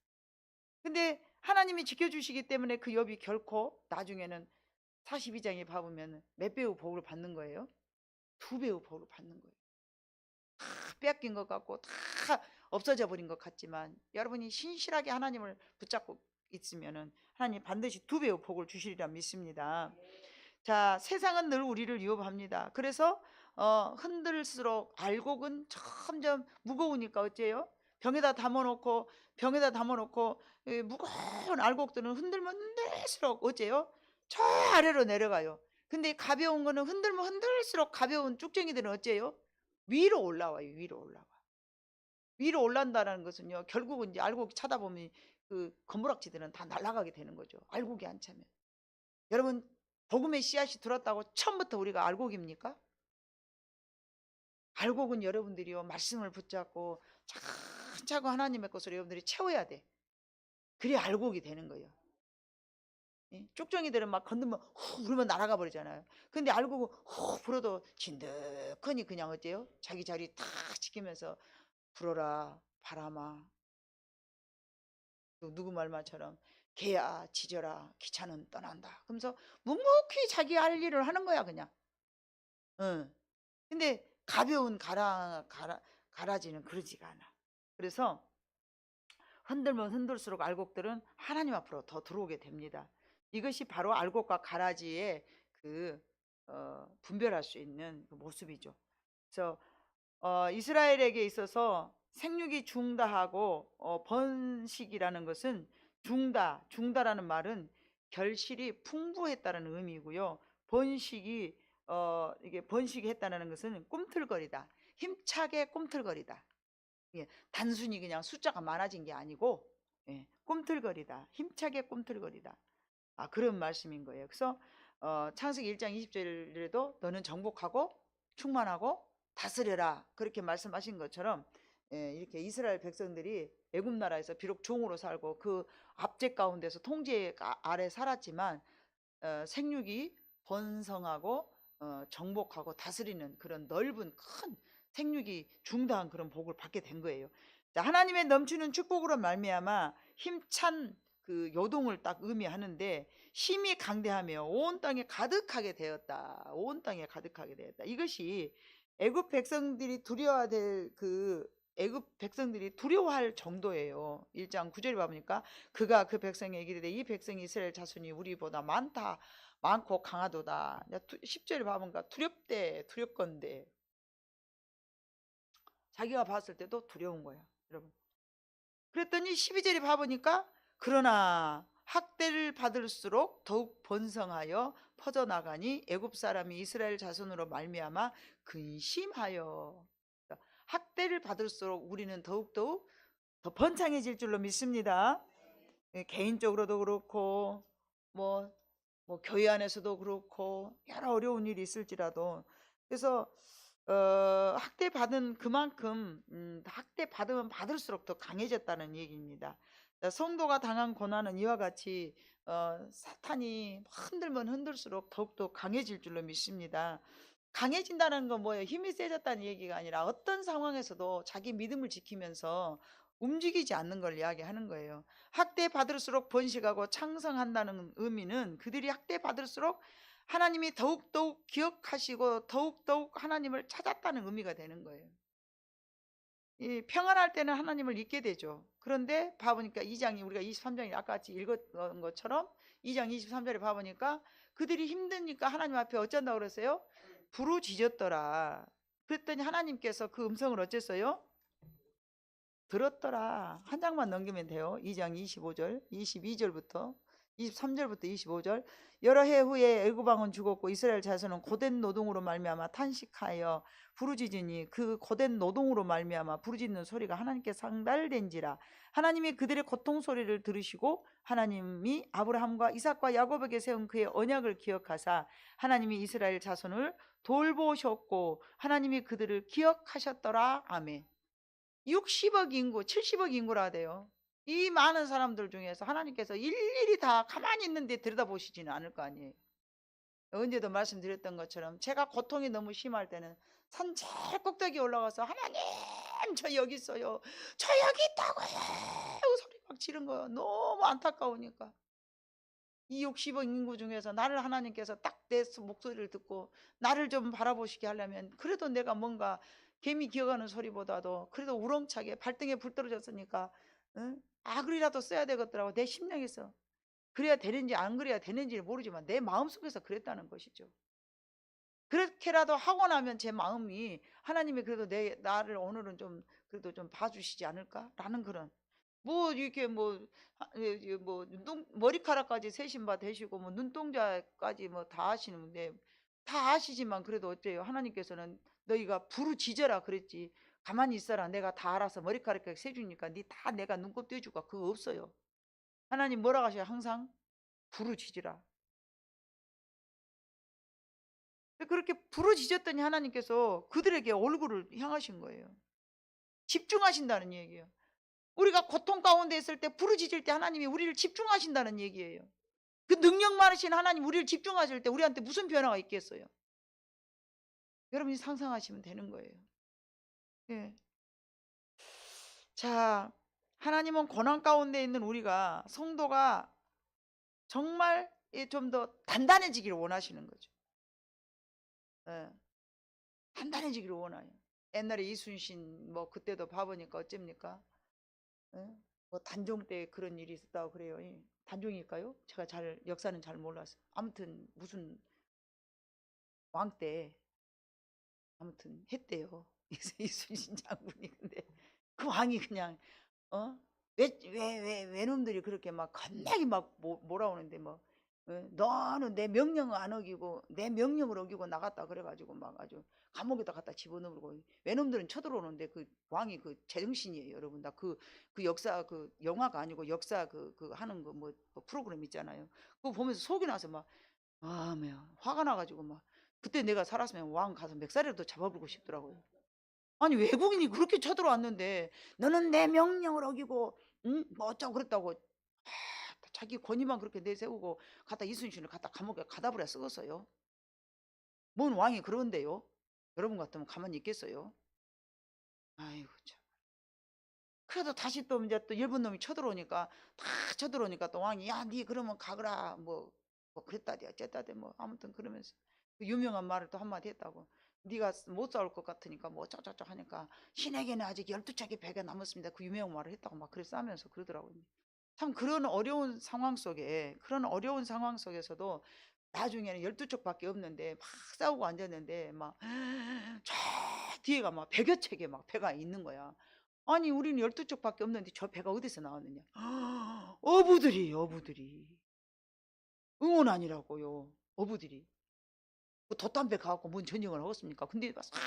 근데 하나님이 지켜주시기 때문에 그 욥이 결코 나중에는 42장에 봐보면 몇 배의 복을 받는 거예요? 2배의 복을 받는 거예요. 다 빼앗긴 것 같고 다 없어져 버린 것 같지만 여러분이 신실하게 하나님을 붙잡고 있으면은 하나님 반드시 2배의 복을 주시리라 믿습니다. 자, 세상은 늘 우리를 위협합니다. 그래서 흔들수록 알곡은 점점 무거우니까 어째요? 병에다 담아놓고 무거운 알곡들은 흔들면 흔들수록 어째요? 저 아래로 내려가요. 근데 가벼운 거는 흔들면 흔들수록 가벼운 쭉쟁이들은 어째요? 위로 올라와요. 위로 올라와. 위로 올라온다는 것은요. 결국은 이제 알곡 찾아보면 그 거무락지들은 다 날아가게 되는 거죠. 알곡이 안 차면. 여러분 복음의 씨앗이 들었다고 처음부터 우리가 알곡입니까? 알곡은 여러분들이요. 말씀을 붙잡고 차근차근 하나님의 것을 여러분들이 채워야 돼. 그래 알곡이 되는 거예요. 쭉정이들은 막 건들면 후 그러면 날아가 버리잖아요. 근데 알곡은 후 불어도 진득하니 그냥 어때요? 자기 자리 탁 지키면서 불어라 바람아, 또 누구 말만처럼 개야 짖어라 기차는 떠난다. 그러면서 묵묵히 자기 할 일을 하는 거야 그냥. 응. 근데 가벼운 가라지는 그러지가 않아. 그래서 흔들면 흔들수록 알곡들은 하나님 앞으로 더 들어오게 됩니다. 이것이 바로 알곡과 가라지의 그 분별할 수 있는 그 모습이죠. 그래서 이스라엘에게 있어서 생육이 중다하고 번식이라는 것은 중다라는 말은 결실이 풍부했다는 의미고요. 번식이 이게 번식했다는 것은 꿈틀거리다, 힘차게 꿈틀거리다. 예, 단순히 그냥 숫자가 많아진 게 아니고 꿈틀거리다, 힘차게 꿈틀거리다. 그런 말씀인 거예요. 그래서 창세기 1장 20절에도 너는 정복하고 충만하고 다스려라 그렇게 말씀하신 것처럼 이렇게 이스라엘 백성들이 애굽 나라에서 비록 종으로 살고 그 압제 가운데서 통제 아래 살았지만 생육이 번성하고 정복하고 다스리는 그런 넓은 큰 생육이 중다한 그런 복을 받게 된 거예요. 자, 하나님의 넘치는 축복으로 말미암아 힘찬 그 요동을 딱 의미하는데 힘이 강대하며 온 땅에 가득하게 되었다. 온 땅에 가득하게 되었다. 이것이 애굽 백성들이 두려워야 될 애굽 백성들이 두려워할 정도예요. 1장 9절에 보니까 그가 그 백성에게 이르되 이 백성이 이스라엘 자손이 우리보다 많고 강하도다. 10절에 보니까 두렵건대. 자기가 봤을 때도 두려운 거야, 여러분. 그랬더니 12절에 봐보니까 그러나 학대를 받을수록 더욱 번성하여 퍼져나가니 애굽 사람이 이스라엘 자손으로 말미암아 근심하여. 학대를 받을수록 우리는 더욱더욱 더 번창해질 줄로 믿습니다. 개인적으로도 그렇고 뭐 교회 안에서도 그렇고 여러 어려운 일이 있을지라도. 그래서 학대받은 그만큼 학대받으면 받을수록 더 강해졌다는 얘기입니다. 성도가 당한 고난은 이와 같이 사탄이 흔들면 흔들수록 더욱더 강해질 줄로 믿습니다. 강해진다는 건 뭐예요? 힘이 세졌다는 얘기가 아니라 어떤 상황에서도 자기 믿음을 지키면서 움직이지 않는 걸 이야기하는 거예요. 학대받을수록 번식하고 창성한다는 의미는 그들이 학대받을수록 하나님이 더욱더욱 기억하시고 더욱더욱 하나님을 찾았다는 의미가 되는 거예요. 이 평안할 때는 하나님을 잊게 되죠. 그런데 봐보니까 2장이 우리가 23장이 아까 같이 읽었던 것처럼 2장 23절에 봐보니까 그들이 힘드니까 하나님 앞에 어쩐다고 그랬어요? 부르짖었더라. 그랬더니 하나님께서 그 음성을 어쨌어요? 들었더라. 한 장만 넘기면 돼요. 2장 25절, 22절부터 23절부터 25절. 여러 해 후에 애굽 왕은 죽었고 이스라엘 자손은 고된 노동으로 말미암아 탄식하여 부르짖으니 그 고된 노동으로 말미암아 부르짖는 소리가 하나님께 상달된지라. 하나님이 그들의 고통 소리를 들으시고 하나님이 아브라함과 이삭과 야곱에게 세운 그의 언약을 기억하사 하나님이 이스라엘 자손을 돌보셨고 하나님이 그들을 기억하셨더라. 아멘. 60억 인구, 70억 인구라 하대요. 이 많은 사람들 중에서 하나님께서 일일이 다 가만히 있는데 들여다보시지는 않을 거 아니에요. 언제도 말씀드렸던 것처럼 제가 고통이 너무 심할 때는 산 제일 꼭대기 올라가서 하나님 저 여기 있어요, 저 여기 있다고요 소리 막 지른 거예요. 너무 안타까우니까. 이 60억 인구 중에서 나를 하나님께서 딱 내 목소리를 듣고 나를 좀 바라보시게 하려면 그래도 내가 뭔가 개미 기어가는 소리보다도 그래도 우렁차게 발등에 불 떨어졌으니까 악을이라도 써야 되겠더라고 내 심령에서. 그래야 되는지 안 그래야 되는지 모르지만 내 마음속에서 그랬다는 것이죠. 그렇게라도 하고 나면 제 마음이 하나님이 그래도 나를 오늘은 좀 그래도 좀 봐주시지 않을까라는 그런 뭐 이렇게 뭐 머리카락까지 세신바 되시고 뭐 눈동자까지 뭐 다 하시는데 다 아시지만 그래도 어때요? 하나님께서는 너희가 부르짖어라 그랬지. 가만히 있어라. 내가 다 알아서 머리카락까지 세주니까 네 다 내가 눈곱 떼주고 그거 없어요. 하나님 뭐라 하셔요? 항상 부르짖으라. 그렇게 부르짖었더니 하나님께서 그들에게 얼굴을 향하신 거예요. 집중하신다는 얘기예요. 우리가 고통 가운데 있을 때 부르짖을 때 하나님이 우리를 집중하신다는 얘기예요. 그 능력 많으신 하나님 우리를 집중하실 때 우리한테 무슨 변화가 있겠어요? 여러분이 상상하시면 되는 거예요. 예. 자, 하나님은 고난 가운데 있는 우리가 성도가 정말 좀 더 단단해지기를 원하시는 거죠. 예, 단단해지기를 원해요. 옛날에 이순신 뭐 그때도 봐보니까 어쩝니까? 예? 뭐 단종 때 그런 일이 있었다고 그래요. 예. 단종일까요? 제가 잘 역사는 잘 몰라서. 아무튼 무슨 왕 때 아무튼 했대요. 이순신 장군이. 근데 그 왕이 그냥 외놈들이 그렇게 막 겁나게 막 몰아오는데 뭐 너는 내 명령을 안 어기고 내 명령을 어기고 나갔다 그래가지고 막 아주 감옥에다 갖다 집어넣고 외놈들은 쳐들어오는데 그 왕이 그 제정신이에요, 여러분. 나 그 역사 그 영화가 아니고 역사 그 하는 거 뭐 프로그램 있잖아요. 그거 보면서 속이 나서 막 화가 나가지고 막 그때 내가 살았으면 왕 가서 멱살이라도 잡아보고 싶더라고요. 아니 외국인이 그렇게 쳐들어왔는데 너는 내 명령을 어기고 뭐 어쩌고 그랬다고 자기 권위만 그렇게 내세우고 갖다 이순신을 갖다 감옥에 가다 버려 썩었어요. 뭔 왕이 그런데요? 여러분 같으면 가만히 있겠어요? 아이고 참. 그래도 다시 또 이제 또 일본 놈이 쳐들어오니까 다 쳐들어오니까 또 왕이 야 니 그러면 가거라 뭐 그랬다디 어쨌다디 뭐 아무튼 그러면서 그 유명한 말을 또 한마디 했다고. 네가 못 싸울 것 같으니까 뭐 어쩌저쩌 하니까 신에게는 아직 12척의 배가 남았습니다. 그 유명한 말을 했다고 막 그래서 하면서 그러더라고요. 참 그런 어려운 상황 속에서도 나중에는 12척밖에 없는데 막 싸우고 앉았는데 막 저 뒤에가 막 100여 척의 막 배가 있는 거야. 아니 우리는 12척밖에 없는데 저 배가 어디서 나왔느냐. 어부들이 응원 아니라고요. 어부들이 그 돛담배 가갖고 뭔 전쟁을 하겠습니까? 근데 막 싹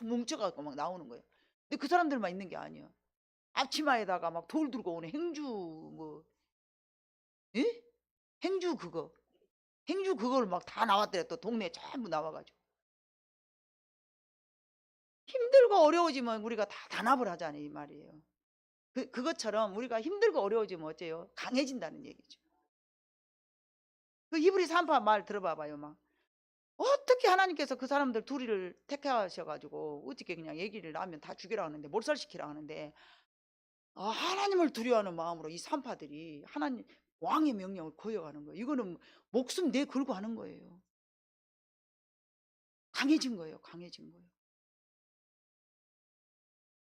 뭉쳐갖고 막 나오는 거예요. 근데 그 사람들만 있는 게 아니야. 앞치마에다가 막 돌 들고 오는 행주 뭐 예? 행주 그걸 막 다 나왔더래. 또 동네에 전부 나와가지고 힘들고 어려워지면 우리가 다 단합을 하자는 이 말이에요. 그것처럼 우리가 힘들고 어려워지면 어째요? 강해진다는 얘기죠. 그 히브리 3파 말 들어봐봐요. 막 어떻게 하나님께서 그 사람들 둘이를 택하셔가지고 어떻게 그냥 얘기를 하면 다 죽이라 하는데 몰살시키라 하는데 하나님을 두려워하는 마음으로 이 3파들이 하나님 왕의 명령을 거역하는 거예요. 이거는 목숨 내 걸고 하는 거예요. 강해진 거예요. 강해진 거예요.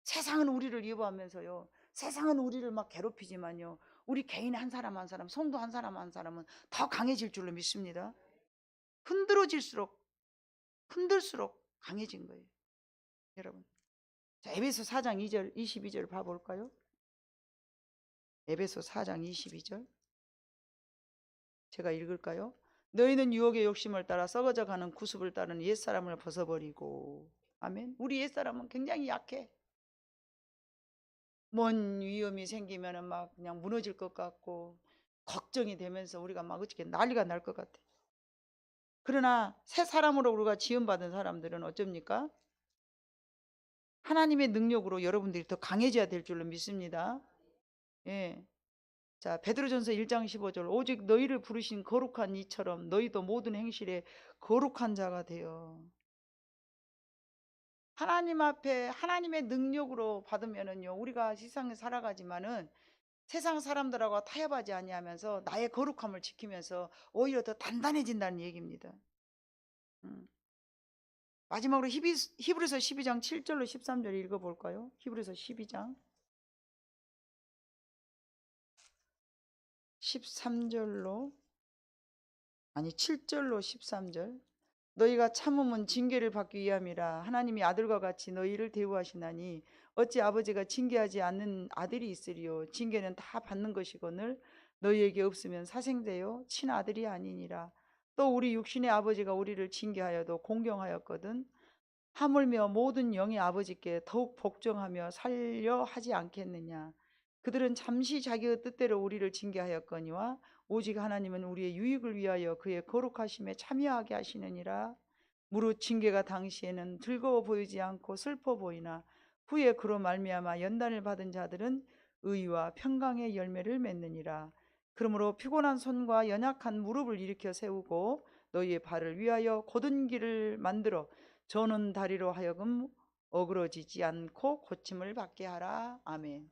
세상은 우리를 미워하면서요. 세상은 우리를 막 괴롭히지만요. 우리 개인 한 사람 한 사람, 성도 한 사람 한 사람은 더 강해질 줄로 믿습니다. 흔들어질수록 흔들수록 강해진 거예요. 여러분. 자, 에베소 4장 2절 22절 봐볼까요? 에베소 4장 22절 제가 읽을까요? 너희는 유혹의 욕심을 따라 썩어져 가는 구습을 따르는 옛사람을 벗어버리고 아멘. 우리 옛사람은 굉장히 약해. 뭔 위험이 생기면은 막 그냥 무너질 것 같고 걱정이 되면서 우리가 막 어떻게 난리가 날 것 같아. 그러나 새 사람으로 우리가 지음받은 사람들은 어쩝니까? 하나님의 능력으로 여러분들이 더 강해져야 될 줄로 믿습니다. 예. 자, 베드로전서 1장 15절 오직 너희를 부르신 거룩한 이처럼 너희도 모든 행실에 거룩한 자가 되어 하나님 앞에 하나님의 능력으로 받으면은요 우리가 세상에 살아가지만은 세상 사람들하고 타협하지 아니하면서 나의 거룩함을 지키면서 오히려 더 단단해진다는 얘기입니다. 마지막으로 히브리서 12장 7절로 13절 읽어볼까요? 히브리서 12장 13절로 아니 7절로 13절 너희가 참음은 징계를 받기 위함이라 하나님이 아들과 같이 너희를 대우하시나니 어찌 아버지가 징계하지 않는 아들이 있으리요 징계는 다 받는 것이거늘 너희에게 없으면 사생되어 친아들이 아니니라 또 우리 육신의 아버지가 우리를 징계하여도 공경하였거든 하물며 모든 영의 아버지께 더욱 복종하며 살려 하지 않겠느냐 그들은 잠시 자기의 뜻대로 우리를 징계하였거니와 오직 하나님은 우리의 유익을 위하여 그의 거룩하심에 참여하게 하시느니라 무릇 징계가 당시에는 즐거워 보이지 않고 슬퍼 보이나 후에 그로 말미암아 연단을 받은 자들은 의와 평강의 열매를 맺느니라 그러므로 피곤한 손과 연약한 무릎을 일으켜 세우고 너희의 발을 위하여 곧은 길을 만들어 저는 다리로 하여금 어그러지지 않고 고침을 받게 하라. 아멘.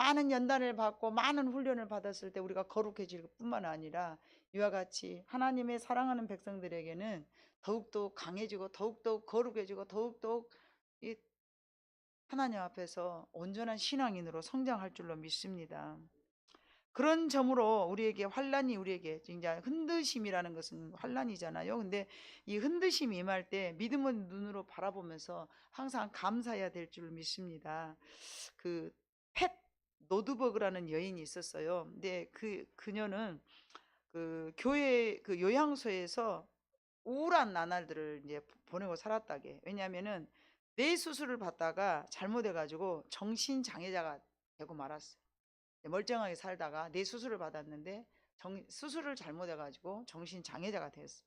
많은 연단을 받고 많은 훈련을 받았을 때 우리가 거룩해질 뿐만 아니라 이와 같이 하나님의 사랑하는 백성들에게는 더욱더 강해지고 더욱더 거룩해지고 더욱더 이 하나님 앞에서 온전한 신앙인으로 성장할 줄로 믿습니다. 그런 점으로 우리에게 환란이 우리에게 이제 흔드심이라는 것은 환란이잖아요. 근데 이 흔드심이 임할 때 믿음의 눈으로 바라보면서 항상 감사해야 될 줄 믿습니다. 그 팻 노드버그라는 여인이 있었어요. 근데 그녀는 그 교회 그 요양소에서 우울한 나날들을 이제 보내고 살았다게. 왜냐하면은 뇌 수술을 받다가 잘못해가지고 정신 장애자가 되고 말았어요. 멀쩡하게 살다가 뇌 수술을 받았는데 수술을 잘못해가지고 정신 장애자가 됐어요.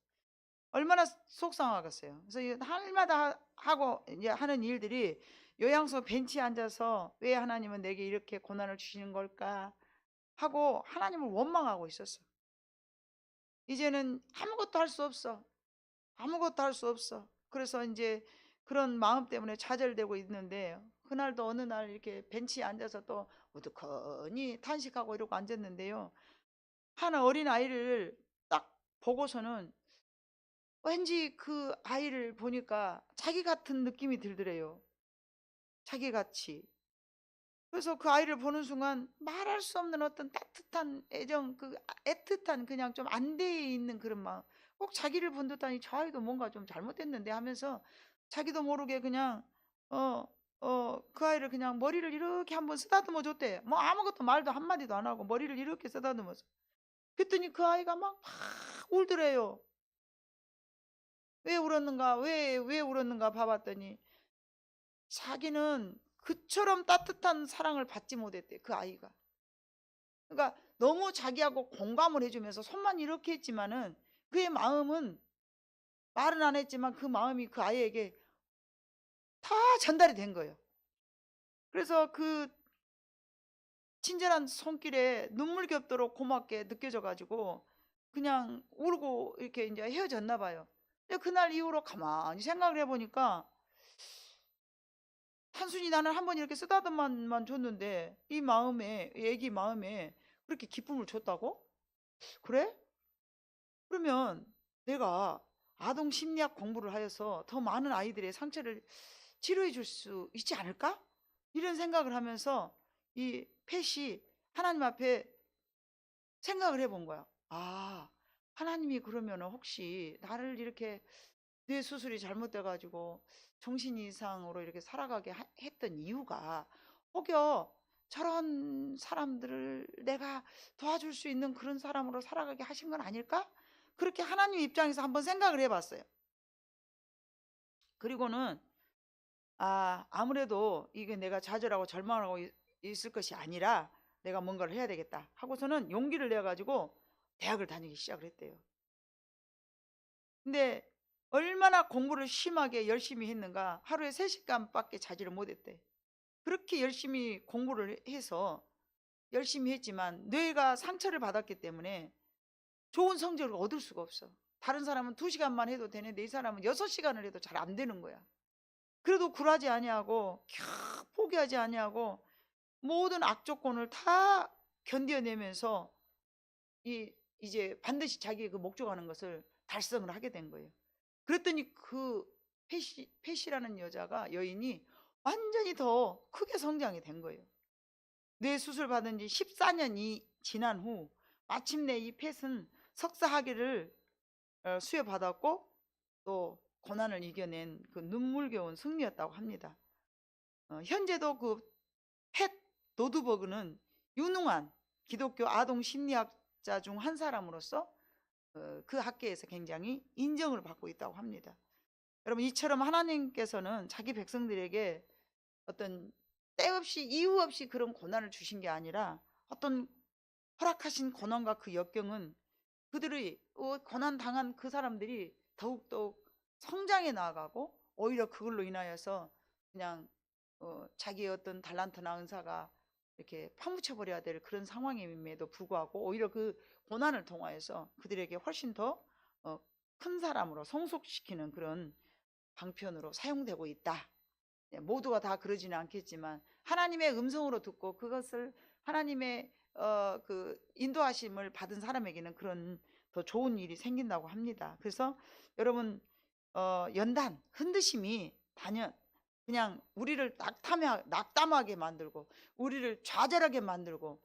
얼마나 속상하겠어요. 그래서 할마다 하고 이제 하는 일들이 요양소 벤치에 앉아서 왜 하나님은 내게 이렇게 고난을 주시는 걸까 하고 하나님을 원망하고 있었어. 이제는 아무것도 할 수 없어. 아무것도 할 수 없어. 그래서 이제 그런 마음 때문에 좌절되고 있는데 그날도 어느 날 이렇게 벤치에 앉아서 또 우두커니 탄식하고 이러고 앉았는데요. 한 어린 아이를 딱 보고서는 왠지 그 아이를 보니까 자기 같은 느낌이 들더래요. 자기 같이. 그래서 그 아이를 보는 순간 말할 수 없는 어떤 따뜻한 애정, 그 애틋한 그냥 좀 안대에 있는 그런 마음. 꼭 자기를 본 듯하니 저 아이도 뭔가 좀 잘못됐는데 하면서 자기도 모르게 그냥 그 아이를 그냥 머리를 이렇게 한번 쓰다듬어 줬대. 뭐 아무것도 말도 한마디도 안 하고 머리를 이렇게 쓰다듬어서. 그랬더니 그 아이가 막 울더래요. 왜 울었는가? 왜 울었는가 봐봤더니 자기는 그처럼 따뜻한 사랑을 받지 못했대, 그 아이가. 그러니까 너무 자기하고 공감을 해주면서 손만 이렇게 했지만은 그의 마음은 말은 안 했지만 그 마음이 그 아이에게 다 전달이 된 거예요. 그래서 그 친절한 손길에 눈물겹도록 고맙게 느껴져 가지고 그냥 울고 이렇게 이제 헤어졌나 봐요. 근데 그날 이후로 가만히 생각을 해보니까 단순히 나는 한번 이렇게 쓰다듬만 줬는데 이 마음에, 이 애기 마음에 그렇게 기쁨을 줬다고? 그래? 그러면 내가 아동 심리학 공부를 하여서 더 많은 아이들의 상처를 치료해 줄 수 있지 않을까? 이런 생각을 하면서 이 펫이 하나님 앞에 생각을 해본 거야. 아, 하나님이 그러면 혹시 나를 이렇게 뇌 수술이 잘못돼가지고 정신 이상으로 이렇게 살아가게 했던 이유가 혹여 저런 사람들을 내가 도와줄 수 있는 그런 사람으로 살아가게 하신 건 아닐까? 그렇게 하나님 입장에서 한번 생각을 해봤어요. 그리고는 아무래도 이게 내가 좌절하고 절망하고 있을 것이 아니라 내가 뭔가를 해야 되겠다 하고서는 용기를 내가지고 대학을 다니기 시작을 했대요. 근데 얼마나 공부를 심하게 열심히 했는가. 하루에 3시간밖에 자지를 못했대. 그렇게 열심히 공부를 해서 열심히 했지만 뇌가 상처를 받았기 때문에 좋은 성적을 얻을 수가 없어. 다른 사람은 2시간만 해도 되는데 이 사람은 6시간을 해도 잘 안 되는 거야. 그래도 굴하지 아니하고 포기하지 아니하고 모든 악조건을 다 견뎌내면서 이제 반드시 자기의 그 목적하는 것을 달성을 하게 된 거예요. 그랬더니 그 펫이라는 여인이 완전히 더 크게 성장이 된 거예요. 뇌 수술 받은 지 14년이 지난 후 마침내 이 펫은 석사 학위를 수여받았고 또 고난을 이겨낸 그 눈물겨운 승리였다고 합니다. 현재도 그 펫 노드버그는 유능한 기독교 아동 심리학자 중 한 사람으로서 그 학계에서 굉장히 인정을 받고 있다고 합니다. 여러분, 이처럼 하나님께서는 자기 백성들에게 어떤 때 없이 이유 없이 그런 고난을 주신 게 아니라 어떤 허락하신 고난과 그 역경은 그들의 고난 당한 그 사람들이 더욱더욱 성장해 나아가고 오히려 그걸로 인하여서 그냥 자기의 어떤 달란트나 은사가 이렇게 파묻혀 버려야 될 그런 상황임에도 불구하고 오히려 그 고난을 통하여서 그들에게 훨씬 더 큰 사람으로 성숙시키는 그런 방편으로 사용되고 있다. 모두가 다 그러지는 않겠지만 하나님의 음성으로 듣고 그것을 하나님의 그 인도하심을 받은 사람에게는 그런 더 좋은 일이 생긴다고 합니다. 그래서 여러분 연단 흔드심이 단연 그냥 우리를 낙담하게 만들고 우리를 좌절하게 만들고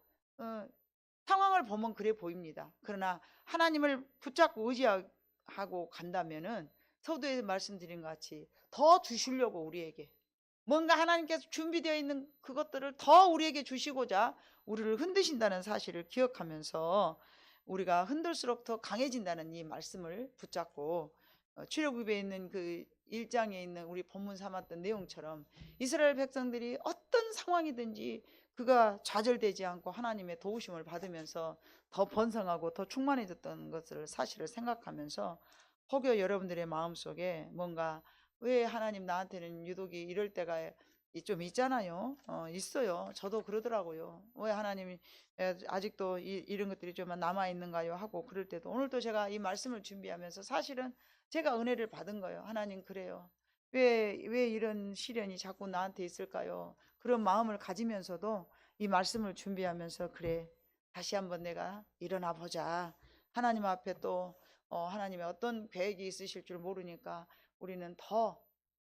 상황을 보면 그래 보입니다. 그러나 하나님을 붙잡고 의지하고 간다면은 서두에 말씀드린 것 같이 더 주시려고 우리에게 뭔가 하나님께서 준비되어 있는 그것들을 더 우리에게 주시고자 우리를 흔드신다는 사실을 기억하면서 우리가 흔들수록 더 강해진다는 이 말씀을 붙잡고 출애굽에 있는 그 1장에 있는 우리 본문 삼았던 내용처럼 이스라엘 백성들이 어떤 상황이든지 그가 좌절되지 않고 하나님의 도우심을 받으면서 더 번성하고 더 충만해졌던 것을 사실을 생각하면서 혹여 여러분들의 마음속에 뭔가 왜 하나님 나한테는 유독이 이럴 때가 좀 있잖아요. 있어요. 저도 그러더라고요. 왜 하나님이 아직도 이런 것들이 좀 남아있는가요? 하고 그럴 때도 오늘도 제가 이 말씀을 준비하면서 사실은 제가 은혜를 받은 거예요. 하나님 그래요. 왜 이런 시련이 자꾸 나한테 있을까요? 그런 마음을 가지면서도 이 말씀을 준비하면서 그래 다시 한번 내가 일어나 보자. 하나님 앞에 또 하나님의 어떤 계획이 있으실 줄 모르니까 우리는 더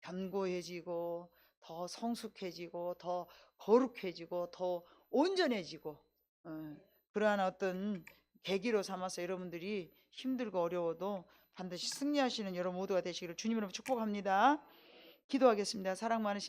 견고해지고 더 성숙해지고 더 거룩해지고 더 온전해지고 그러한 어떤 계기로 삼아서 여러분들이 힘들고 어려워도 반드시 승리하시는 여러분 모두가 되시기를 주님 이름으로 축복합니다. 기도하겠습니다. 사랑 많으신